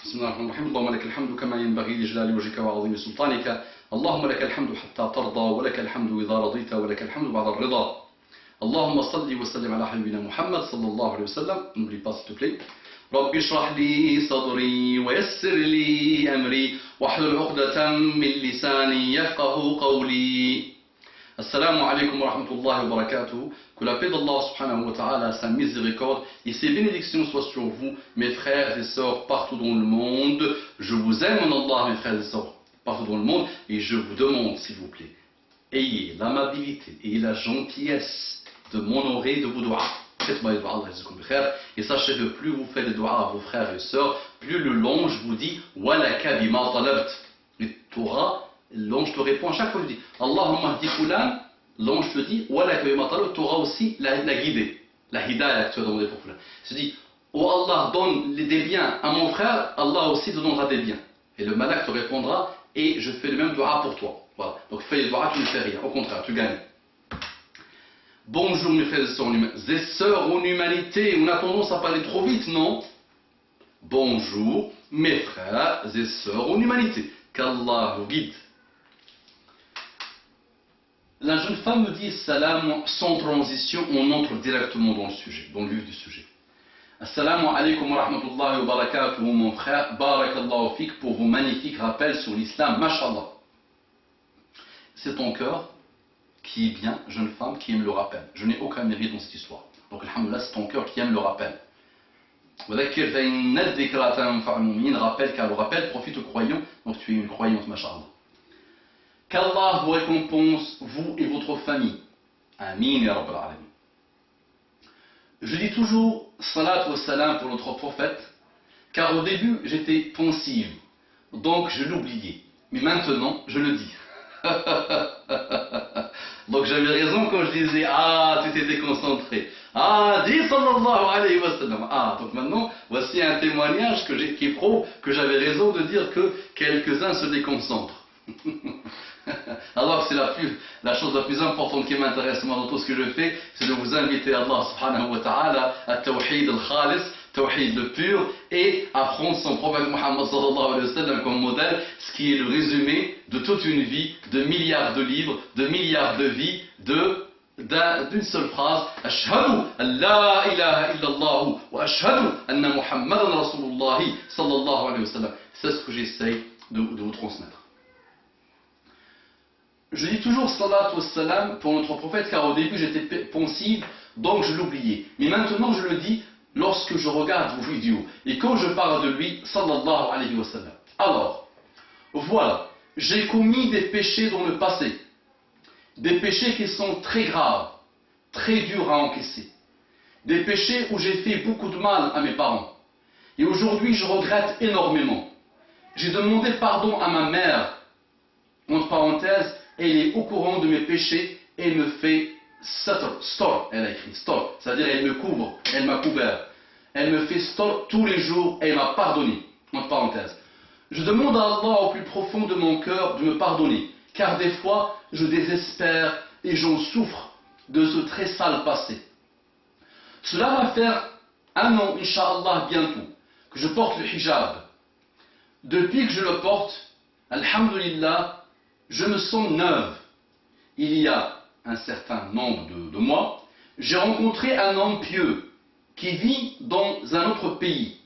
بسم الله الرحمن الرحيم. اللهم لك الحمد كما ينبغي لجلال وجهك وعظيم سلطانك. اللهم لك الحمد حتى ترضى ولك الحمد إذا رضيت ولك الحمد بعد الرضا. اللهم صل وسلم على حبيبنا محمد صلى الله عليه وسلم. N'oublie pas s'il te plaît. رب اشرح لي صدري ويسر لي أمري واحلل عقدة من لساني يفقه قولي. Assalamu alaikum wa rahmatullahi wa barakatuh. Que la paix d'Allah subhanahu wa ta'ala, sa miséricorde et ses bénédictions soient sur vous, mes frères et sœurs partout dans le monde. Je vous aime en Allah, mes frères et sœurs partout dans le monde, et je vous demande, s'il vous plaît, ayez l'amabilité et la gentillesse de m'honorer de vos doigts. Faites-moi les doigts, Allah, et sachez que plus vous faites des doigts à vos frères et sœurs, plus le l'ange vous dit walaka bima talabt. Et Torah, l'ange te répond à chaque fois, je dis Allahumma hdi fulan, l'ange te dit walaka bima talabt, tu auras aussi la guidée, la hidayah que tu as demandé pour fulan. Je dis oh Allah, donne des biens à mon frère, Allah aussi te donnera des biens. Et le malak te répondra et je fais le même dua pour toi. Voilà. Donc fais les doigts, tu ne fais rien, au contraire, tu gagnes. Bonjour mes frères et sœurs en humanité, on a tendance à parler trop vite, non? Bonjour mes frères et sœurs en humanité, qu'Allah vous guide. La jeune femme me dit salam sans transition, on entre directement dans le sujet, dans le vif du sujet. Assalamu alaikum wa rahmatullahi wa barakatuh, mon frère, barakallahu fik pour vos magnifiques rappels sur l'islam, mashallah. C'est ton cœur qui est bien, jeune femme, qui aime le rappel. Je n'ai aucun mérite dans cette histoire. Donc, alhamdoulilah, c'est ton cœur qui aime le rappel. Rappelle, car le rappel profite aux croyants, donc tu es une croyante, mashallah. Qu'Allah vous récompense, vous et votre famille. Amin ya Rabbal Alamin. Je dis toujours salat wa salam pour notre prophète, car au début j'étais pensive, donc je l'oubliais. Mais maintenant, je le dis. Donc j'avais raison quand je disais ah tu t'es déconcentré, ah dis sallallahu alayhi wa sallam. Ah donc maintenant voici un témoignage qui prouve que j'avais raison de dire que quelques-uns se déconcentrent. Alors c'est la chose la plus importante qui m'intéresse moi dans tout ce que je fais, c'est de vous inviter à Allah subhanahu wa ta'ala à tawhid al-khalis, tawhid le pur, et à prendre son prophète Muhammad sallallahu alayhi wa sallam comme modèle, ce qui est le résumé de toute une vie, de milliards de livres, de milliards de vies, d'une seule phrase, ashhadu an la ilaha illallah wa ashhadu anna Muhammadan Rasulullah sallallahu alayhi wa sallam. C'est ce que j'essaye de vous transmettre. Je dis toujours salat wa salam pour notre prophète, car au début j'étais pensive, donc je l'oubliais. Mais maintenant je le dis lorsque je regarde vos vidéos et quand je parle de lui, sallallahu alayhi wa sallam. Alors, voilà, j'ai commis des péchés dans le passé, des péchés qui sont très graves, très durs à encaisser, des péchés où j'ai fait beaucoup de mal à mes parents. Et aujourd'hui, je regrette énormément. J'ai demandé pardon à ma mère, entre parenthèses, elle est au courant de mes péchés et me fait stor, elle a écrit stor, c'est-à-dire elle me couvre, elle m'a couvert. Elle me fait stor tous les jours et elle m'a pardonné, entre parenthèses. Je demande à Allah au plus profond de mon cœur de me pardonner, car des fois je désespère et j'en souffre de ce très sale passé. Cela va faire 1 an, Inch'Allah, bientôt, que je porte le hijab. Depuis que je le porte, alhamdulillah, je me sens neuve. Il y a un certain nombre de mois, j'ai rencontré un homme pieux qui vit dans un autre pays.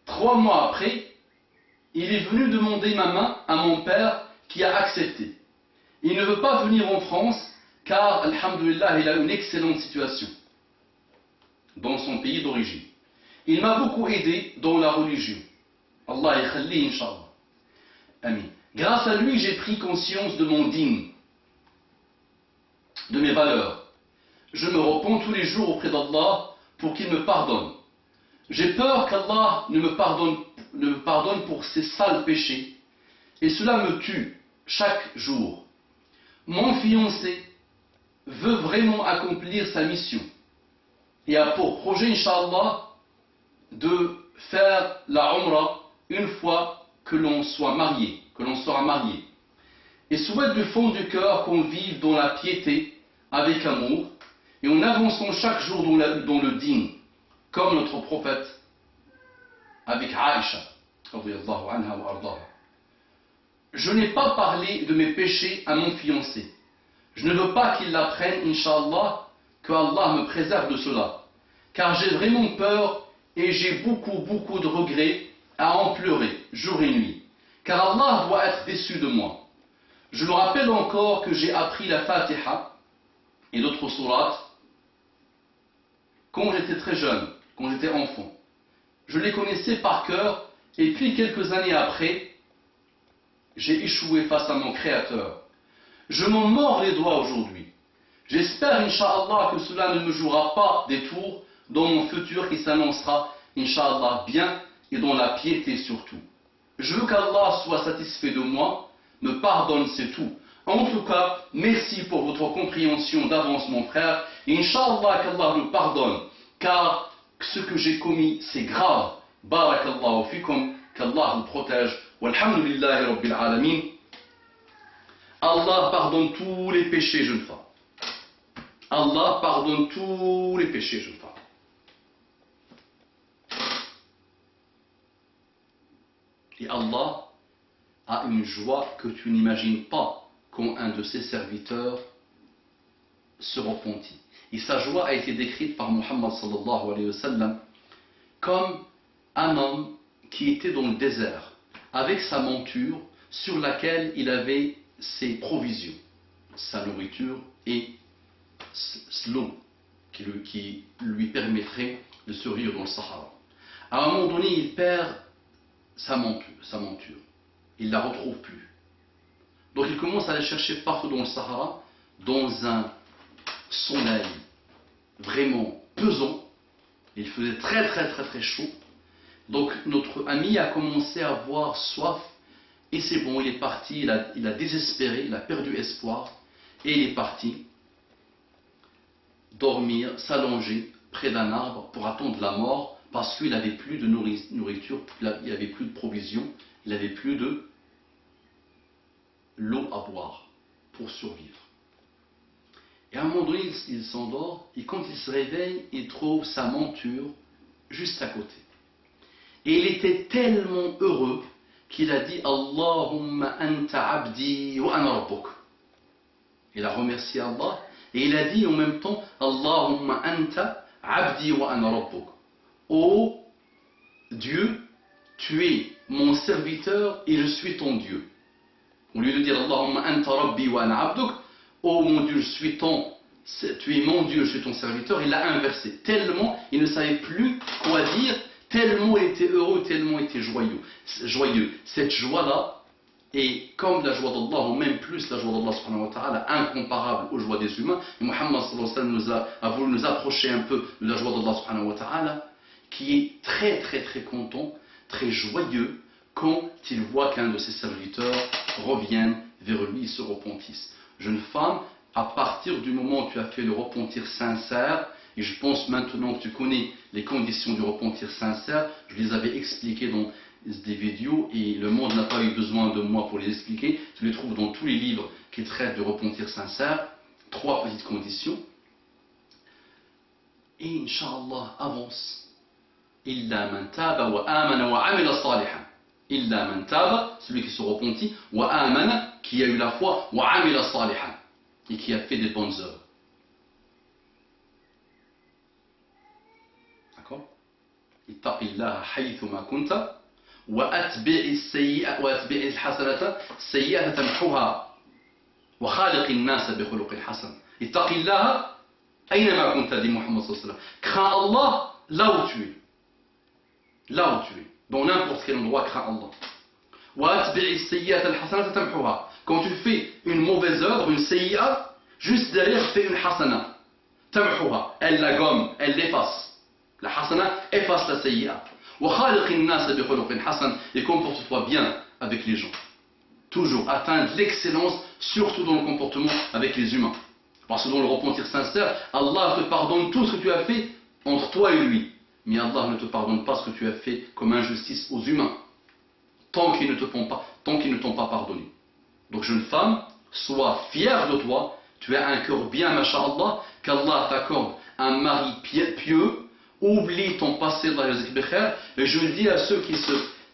3 mois après, il est venu demander ma main à mon père qui a accepté. Il ne veut pas venir en France car, alhamdulillah, il a une excellente situation dans son pays d'origine. Il m'a beaucoup aidé dans la religion. Allah yakhalli, Inch'Allah. Amin. Grâce à lui, j'ai pris conscience de mon dîn, de mes valeurs. Je me repens tous les jours auprès d'Allah pour qu'il me pardonne. J'ai peur qu'Allah ne me pardonne pour ses sales péchés. Et cela me tue chaque jour. Mon fiancé veut vraiment accomplir sa mission. Et a pour projet, Inch'Allah, de faire la Umrah une fois que l'on soit marié, que l'on sera marié. Et souhaite du fond du cœur qu'on vive dans la piété, avec amour, et en avançant chaque jour dans le dîn, comme notre prophète avec Aïcha, radiyallahu anha wa ardaha. Je n'ai pas parlé de mes péchés à mon fiancé. Je ne veux pas qu'il l'apprenne, Inch'Allah, que Allah me préserve de cela. Car j'ai vraiment peur et j'ai beaucoup de regrets à en pleurer, jour et nuit. Car Allah doit être déçu de moi. Je me rappelle encore que j'ai appris la Fatiha et d'autres sourates quand j'étais très jeune, quand j'étais enfant. Je les connaissais par cœur et puis quelques années après, j'ai échoué face à mon Créateur. Je m'en mords les doigts aujourd'hui. J'espère, Inch'Allah, que cela ne me jouera pas des tours dans mon futur qui s'annoncera, Inch'Allah, bien et dans la piété surtout. Je veux qu'Allah soit satisfait de moi, me pardonne, c'est tout. En tout cas, merci pour votre compréhension d'avance, mon frère. Inch'Allah, qu'Allah nous pardonne, car ce que j'ai commis, c'est grave. Barakallahu fikum, qu'Allah vous protège. Walhamdulillahi Rabbil Alamin. Allah pardonne tous les péchés, jeune femme. Allah pardonne tous les péchés, jeune femme. Et Allah a une joie que tu n'imagines pas quand un de ses serviteurs se repentit. Et sa joie a été décrite par Muhammad sallallahu alayhi wa sallam comme un homme qui était dans le désert, avec sa monture sur laquelle il avait ses provisions, sa nourriture et l'eau qui lui permettrait de survivre dans le Sahara. À un moment donné, il perd sa monture. Il ne la retrouve plus. Donc il commence à la chercher partout dans le Sahara, dans un soleil vraiment pesant. Il faisait très chaud. Donc notre ami a commencé à avoir soif. Et c'est bon, il est parti, il a désespéré, il a perdu espoir. Et il est parti dormir, s'allonger près d'un arbre pour attendre la mort, parce qu'il n'avait plus de nourriture, il n'avait plus de provisions, il n'avait plus de l'eau à boire pour survivre. Et à un moment donné, il s'endort, et quand il se réveille, il trouve sa monture juste à côté. Et il était tellement heureux qu'il a dit « Allahumma anta abdi wa ana rabbuk ». Il a remercié Allah, et il a dit en même temps « Allahumma anta abdi wa ana rabbuk ». Ô Dieu, tu es mon serviteur et je suis ton Dieu. Au lieu de dire Allahumma anta rabbi wa ana abduk, ô mon Dieu, tu es mon Dieu, je suis ton serviteur, il l'a inversé. Tellement il ne savait plus quoi dire, tellement il était heureux, tellement il était joyeux. Cette joie-là est comme la joie d'Allah, ou même plus la joie d'Allah subhanahu wa ta'ala, incomparable aux joies des humains. Et Muhammad sallallahu alayhi wa sallam a voulu nous approcher un peu de la joie d'Allah subhanahu wa ta'ala, qui est très content, très joyeux quand il voit qu'un de ses serviteurs revienne vers lui et se repentisse. Jeune femme, à partir du moment où tu as fait le repentir sincère, et je pense maintenant que tu connais les conditions du repentir sincère, je les avais expliquées dans des vidéos et le monde n'a pas eu besoin de moi pour les expliquer, tu les trouves dans tous les livres qui traitent de repentir sincère, 3 petites conditions, et Inch'Allah avance. Illa man taba wa amana wa amila salihan. Illa man taba, celui qui se repentit, wa amana, qui a eu la foi, wa amila salihan, et qui a fait des bonnes œuvres. D'accord? Ittaqillaha haythuma kunta wa atbi'i as-sayyi'ata wa atbi'i al-hasanata sayyi'atan tamhuha wa khaliqin nas bi khuluqin hasan. Ittaqillaha aynama kunta, dit Muhammad sallallahu alayhi wa sallam. Crains Allah là où tu es. Là où tu es, dans n'importe quel endroit, crains Allah. Quand tu fais une mauvaise œuvre, une sayyi'a, juste derrière, fais une hasana. Tamhuha, elle la gomme, elle l'efface. La hasana efface la sayyi'a. Et comporte-toi bien avec les gens. Toujours atteindre l'excellence, surtout dans le comportement avec les humains. Parce que dans le repentir sincère, Allah te pardonne tout ce que tu as fait entre toi et lui. Mais Allah ne te pardonne pas ce que tu as fait comme injustice aux humains, tant qu'ils ne t'ont pas pardonné. Donc jeune femme, sois fière de toi, tu as un cœur bien, masha'Allah, qu'Allah t'accorde un mari pieux, oublie ton passé, et je dis à ceux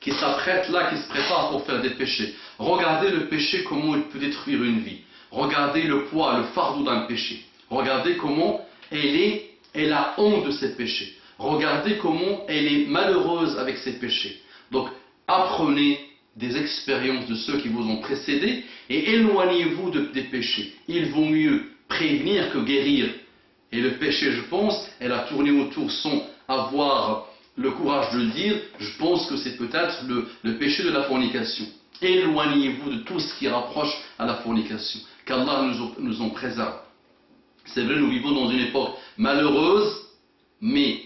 qui s'apprêtent là, qui se préparent pour faire des péchés, regardez le péché, comment il peut détruire une vie. Regardez le poids, le fardeau d'un péché. Regardez comment elle a honte de ses péchés. Regardez comment elle est malheureuse avec ses péchés. Donc, apprenez des expériences de ceux qui vous ont précédés et éloignez-vous des péchés. Il vaut mieux prévenir que guérir. Et le péché, je pense, elle a tourné autour sans avoir le courage de le dire. Je pense que c'est peut-être le péché de la fornication. Éloignez-vous de tout ce qui rapproche à la fornication. Qu'Allah nous en préserve. C'est vrai, nous vivons dans une époque malheureuse, mais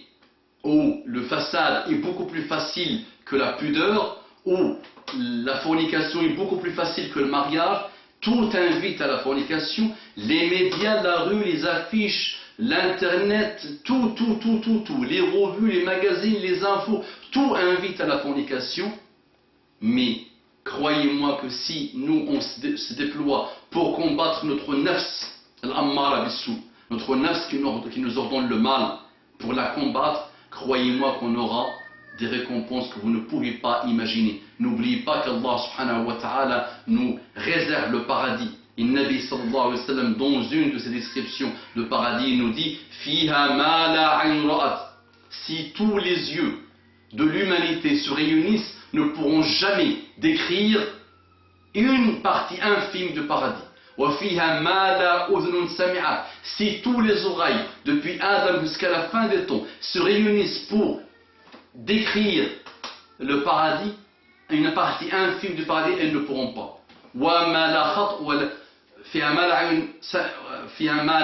où le façade est beaucoup plus facile que la pudeur, où la fornication est beaucoup plus facile que le mariage. Tout invite à la fornication. Les médias, la rue, les affiches, l'internet, tout, les revues, les magazines, les infos, tout invite à la fornication. Mais croyez-moi que si nous on se déploie pour combattre notre nafs, al-ammara bissou, notre nafs qui nous ordonne le mal, pour la combattre, croyez-moi qu'on aura des récompenses que vous ne pouvez pas imaginer. N'oubliez pas qu'Allah subhanahu wa ta'ala nous réserve le paradis. Et Nabi sallallahu alayhi wa sallam, dans une de ses descriptions de paradis, il nous dit Fiha ma la ayn ra'at. Si tous les yeux de l'humanité se réunissent, ne pourront jamais décrire une partie infime de paradis. Wa fiha ma la udhunun sami'at. Si tous les oreilles, depuis Adam jusqu'à la fin des temps, se réunissent pour décrire le paradis, une partie infime du paradis, elles ne pourront pas. Wa ma la khat فيها ما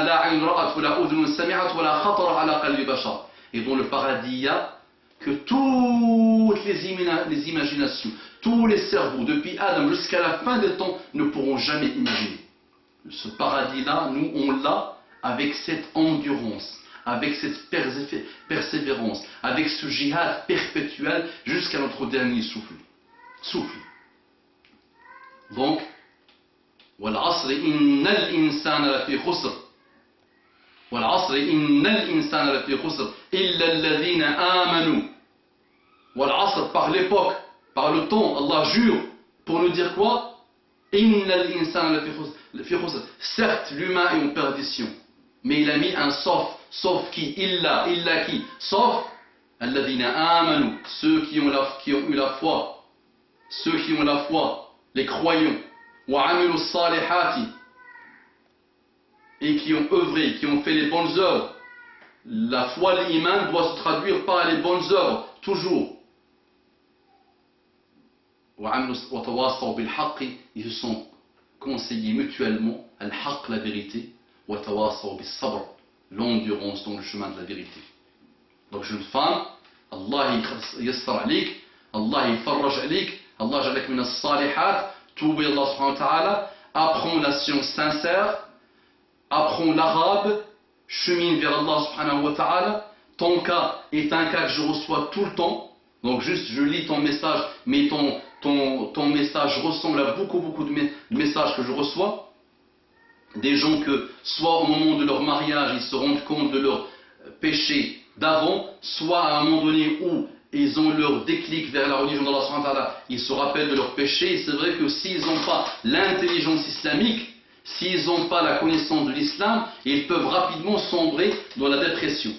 لا عين رأت ولا أذن سمعت ولا خطر على قلب بشر. Et dans le paradis, il y a que toutes les imaginations, tous les cerveaux, depuis Adam jusqu'à la fin des temps, ne pourront jamais imaginer. Ce paradis-là, nous, on l'a avec cette endurance, avec cette persévérance, avec ce jihad perpétuel jusqu'à notre dernier souffle. Donc, والعصر إن الإنسان لفي خسر والعصر إن الإنسان لفي خسر إلا الذين آمنوا. والعصر, par l'époque, par le temps, Allah jure pour nous dire quoi? إن الإنسان لفي خسر. Certes, l'humain est en perdition, mais il a mis un sauf qui? Illa qui? Sauf الذين آمنوا, ceux qui ont eu la foi, les croyants. وعملوا الصالحات, et qui ont œuvré, qui ont fait les bonnes œuvres. La foi, l'iman doit se traduire par les bonnes œuvres, toujours. وتواصوا بالحق, ils se sont conseillés mutuellement, al-haq, la vérité, وتواصوا بالصبر, l'endurance dans le chemin de la vérité. Donc jeune femme, Allah yassar alik, Allah yafarraj alik, Allah jalak min as-salihat. Toubez Allah subhanahu wa ta'ala, apprends la science sincère, apprends l'arabe, chemine vers Allah subhanahu wa ta'ala. Ton cas est un cas que je reçois tout le temps. Donc juste je lis ton message, mais ton message ressemble à beaucoup de messages que je reçois. Des gens que soit au moment de leur mariage ils se rendent compte de leurs péchés d'avant, soit à un moment donné où ils ont leur déclic vers la religion d'Allah subhanahu wa ta'ala, ils se rappellent de leurs péchés. Et c'est vrai que s'ils n'ont pas l'intelligence islamique, s'ils n'ont pas la connaissance de l'islam, ils peuvent rapidement sombrer dans la dépression.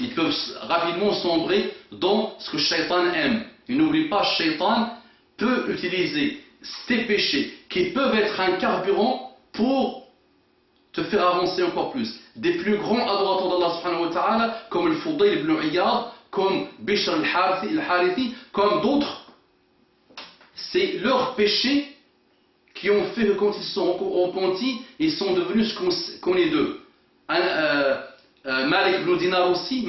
Ils peuvent rapidement sombrer dans ce que Shaitan aime. Et n'oublie pas, Shaitan peut utiliser ces péchés qui peuvent être un carburant pour te faire avancer encore plus. Des plus grands adorateurs d'Allah subhanahu wa ta'ala, comme le Fudayl ibn Iyad, comme Bishr al-Harithi, comme d'autres, c'est leurs péchés qui ont fait que quand ils se sont repentis, ils sont devenus ce qu'on est d'eux. Malik ibn Dinar aussi,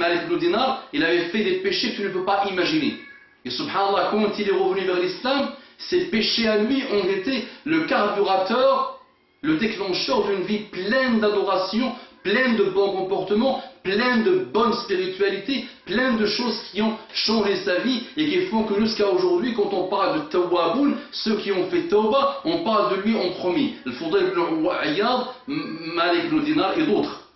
il avait fait des péchés que tu ne peux pas imaginer. Et subhanallah, quand il est revenu vers l'islam, ces péchés à lui ont été le carburateur, le déclencheur d'une vie pleine d'adoration, pleine de bons comportements, pleine de bonne spiritualité, pleine de choses qui ont changé sa vie et qui font que jusqu'à aujourd'hui, quand on parle de Tawwaboun, ceux qui ont fait Tawbah, on parle de lui en premier. Le Fudayl ibn Iyad, Malik ibn Dinar et d'autres.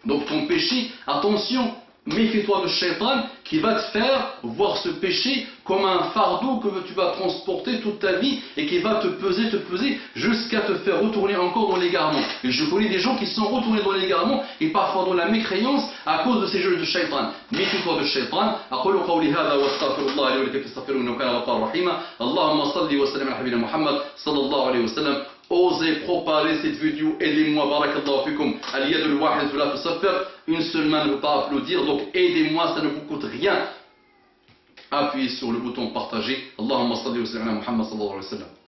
Donc ton péché, attention, méfie-toi de shaitan qui va te faire voir ce péché comme un fardeau que tu vas transporter toute ta vie et qui va te peser jusqu'à te faire retourner encore dans l'égarement. Et je connais des gens qui sont retournés dans l'égarement et parfois dans la mécréance à cause de ces jeux de shaitan. Méfie-toi de shaitan. أقول قولي هذا واستغفر الله لي ولكم فاستغفروه إنه كان غفارا رحيما. اللهم صل وسلم على حبيبنا محمد صلى الله عليه وسلم. Osez propager cette vidéo, aidez-moi, barakallahu fikum, al-yad al-wahid la tusaffir, une seule main ne peut pas applaudir, donc aidez-moi, ça ne vous coûte rien. Appuyez sur le bouton partager. Allahumma salli wa sallam ala Muhammad sallallahu alayhi wa sallam.